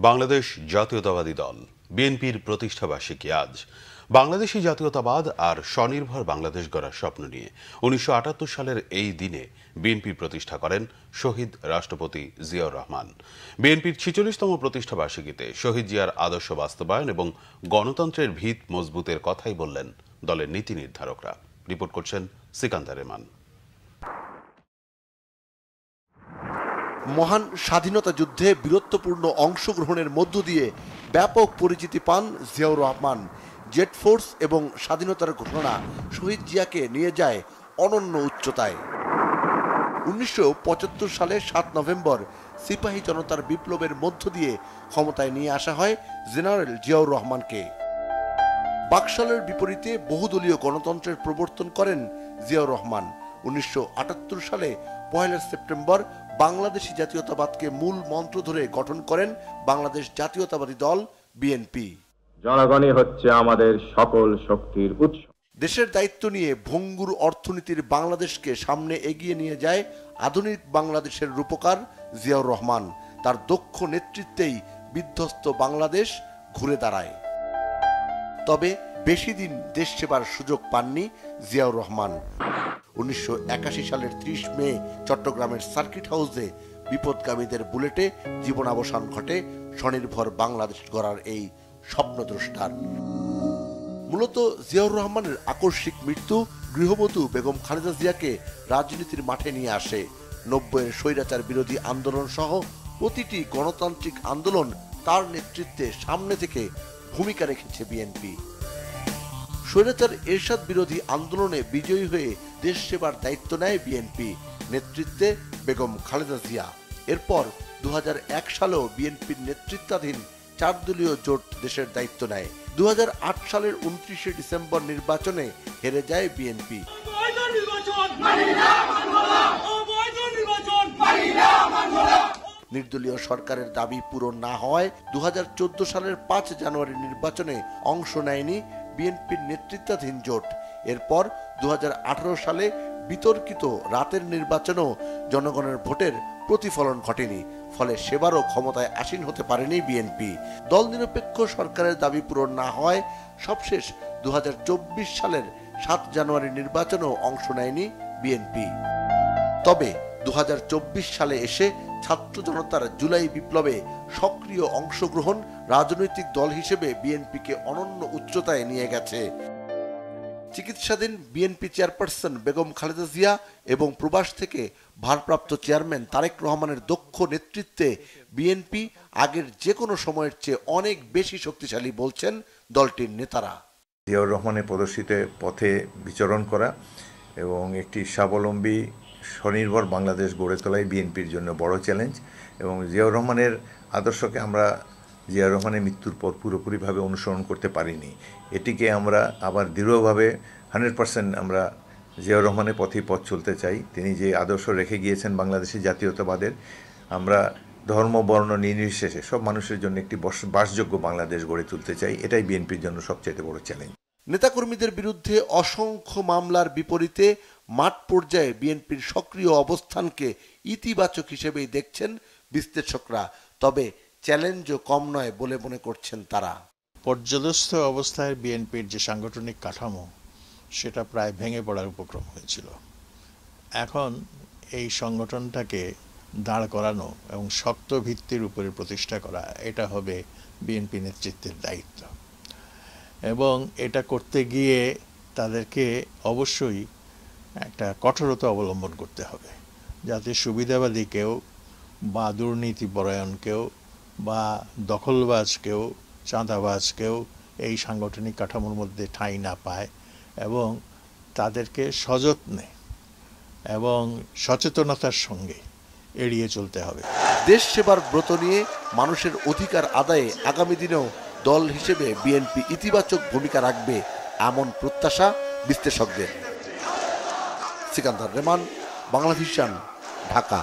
বাংলাদেশ জাতীয়তাবাদী দল বিএনপির প্রতিষ্ঠাবার্ষিকী আজ। বাংলাদেশী জাতীয়তাবাদ আর স্বনির্ভর বাংলাদেশ গড়ার স্বপ্ন নিয়ে ১৯৭৮ সালের এই দিনে বিএনপি প্রতিষ্ঠা করেন শহীদ রাষ্ট্রপতি জিয়াউর রহমান। বিএনপির ৪৬তম প্রতিষ্ঠাবার্ষিকীতে শহীদ জিয়ার আদর্শ বাস্তবায়ন এবং গণতন্ত্রের ভিত মজবুতের কথাই বললেন দলের নীতি নির্ধারকরা। রিপোর্ট করছেন সিকান্দার রেহমান। মহান স্বাধীনতা যুদ্ধে বীরত্বপূর্ণ অংশগ্রহণের মধ্য দিয়ে ব্যাপক পরিচিতি পান জিয়াউর রহমান। জেট ফোর্স এবং স্বাধীনতার ঘোষণা শহীদ জিয়াকে নিয়ে যায় অনন্য উচ্চতায়। ১৯৭৫ সালে ৭ নভেম্বর সিপাহী জনতার বিপ্লবের মধ্য দিয়ে ক্ষমতায় নিয়ে আসা হয় জেনারেল জিয়াউর রহমানকে। বাকশালের বিপরীতে বহুদলীয় গণতন্ত্রের প্রবর্তন করেন জিয়াউর রহমান। ১৯৭৮ সালে ১ সেপ্টেম্বর বাংলাদেশী জাতীয়তাবাদকে মূল মন্ত্র ধরে গঠন করেন বাংলাদেশ জাতীয়তাবাদী দল বিএনপি। জনগণই হচ্ছে আমাদের সকল শক্তির উৎস। দেশের দায়িত্ব নিয়ে ভঙ্গুর অর্থনীতির বাংলাদেশকে সামনে এগিয়ে নিয়ে যায় আধুনিক বাংলাদেশের রূপকার জিয়াউর রহমান। তার দক্ষ নেতৃত্বেই বিধ্বস্ত বাংলাদেশ ঘুরে দাঁড়ায়। তবে বেশি দিন দেশ সেবার সুযোগ পাননি জিয়াউর রহমান। ১৯৮১ সালের ৩০ মে চট্টগ্রামের সার্কিট হাউসে বিপদগামীদের বুলেটে জীবনাবসান ঘটে স্বনির্ভর বাংলাদেশ গড়ার এই স্বপ্নদ্রষ্টার। মূলত জিয়াউর রহমানের আকস্মিক মৃত্যু গৃহবধূ বেগম খালেদা জিয়াকে রাজনীতির মাঠে নিয়ে আসে। ৯০-এর স্বৈরাচার বিরোধী আন্দোলন সহ প্রতিটি গণতান্ত্রিক আন্দোলন তার নেতৃত্বে সামনে থেকে ভূমিকা রেখেছে বিএনপি। স্বৈরাচার এরশাদ বিরোধী আন্দোলনে বিজয়ী হয়ে দেশ সেবার দায়িত্ব নেয় বিএনপি নেতৃত্বে বেগম খালেদা জিয়া। এরপর ২০০১ সালেও বিএনপির নেতৃত্বাধীন ৪ দলীয় জোট দেশের দায়িত্ব নেয়। ২০০৮ সালের ২৯শে ডিসেম্বর নির্বাচনে হেরে যায় বিএনপি। নির্দলীয় সরকারের দাবি পূরণ না হওয়ায় ২০১৪ সালের ৫ জানুয়ারি নির্বাচনে অংশ নেয়নি বিএনপির নেতৃত্বাধীন জোট। এরপর ২০১৮ সালে বিতর্কিত রাতের নির্বাচনেও জনগণের ভোটের প্রতিফলন ঘটেনি। ফলে সেবারও ক্ষমতায় আসীন হতে পারেনি বিএনপি। দল নিরপেক্ষ সরকারের দাবি পূরণ না হওয়ায় সবশেষ ২০২৪ সালের ৭ জানুয়ারি নির্বাচনেও অংশ নেয়নি বিএনপি। তবে ২০২৪ সালে এসে ছাত্র জনতার জুলাই বিপ্লবে সক্রিয় অংশগ্রহণ রাজনৈতিক দল হিসেবে বিএনপিকে অনন্য উচ্চতায় নিয়ে গেছে। চিকিৎসাধীন বিএনপি চেয়ারপারসন বেগম খালেদা জিয়া এবং প্রবাস থেকে ভারপ্রাপ্ত চেয়ারম্যান তারেক রহমানের দক্ষ নেতৃত্বে বিএনপি আগের যে কোনো সময়ের চেয়ে অনেক বেশি শক্তিশালী বলছেন দলটির নেতারা। জিয়াউর রহমানের প্রদর্শিত পথে বিচরণ করা এবং একটি স্বাবলম্বী স্বনির্ভর বাংলাদেশ গড়ে তোলাই বিএনপির জন্য বড় চ্যালেঞ্জ। এবং জিয়াউর রহমানের আদর্শকে আমরা জিয়াউর রহমানের মৃত্যুর পর পুরোপুরিভাবে অনুসরণ করতে পারিনি। এটিকে আমরা আবার দৃঢ়ভাবে 100% আমরা জিয়াউর রহমানের পথেই পথ চলতে চাই। তিনি যে আদর্শ রেখে গিয়েছেন বাংলাদেশি জাতীয়তাবাদের, আমরা ধর্ম বর্ণ নির্বিশেষে সব মানুষের জন্য একটি বাসযোগ্য বাংলাদেশ গড়ে তুলতে চাই। এটাই বিএনপির জন্য সবচেয়ে বড় চ্যালেঞ্জ। নেতাকর্মীদের বিরুদ্ধে অসংখ্য মামলার বিপরীতে মাঠ পর্যায়ে বিএনপির সক্রিয় অবস্থানকে ইতিবাচক হিসেবেই দেখছেন বিশ্লেষকরা। তবে চ্যালেঞ্জও কম নয় বলে মনে করছেন তারা। পর্যদস্ত অবস্থায় বিএনপির যে সাংগঠনিক কাঠামো সেটা প্রায় ভেঙে পড়ার উপক্রম হয়েছিল। এখন এই সংগঠনটাকে দাঁড় করানো এবং শক্ত ভিত্তির উপরে প্রতিষ্ঠা করা, এটা হবে বিএনপি নেতৃত্বের দায়িত্ব। এবং এটা করতে গিয়ে তাদেরকে অবশ্যই একটা কঠোরতা অবলম্বন করতে হবে, যাতে সুবিধাবাদী কেউ বা দুর্নীতিপরায়ণ কেউ বা দখলবাজ কেউ চাঁদাবাজ কেউ এই সাংগঠনিক কাঠামোর মধ্যে ঠাঁই না পায়। এবং তাদেরকে সযত্নে এবং সচেতনতার সঙ্গে এড়িয়ে চলতে হবে। দেশ সেবার ব্রত নিয়ে মানুষের অধিকার আদায়ে আগামী দিনেও দল হিসেবে বিএনপি ইতিবাচক ভূমিকা রাখবে এমন প্রত্যাশা বিশ্লেষকদের। সিকান্দার রেহমান, বাংলাভিশন, ঢাকা।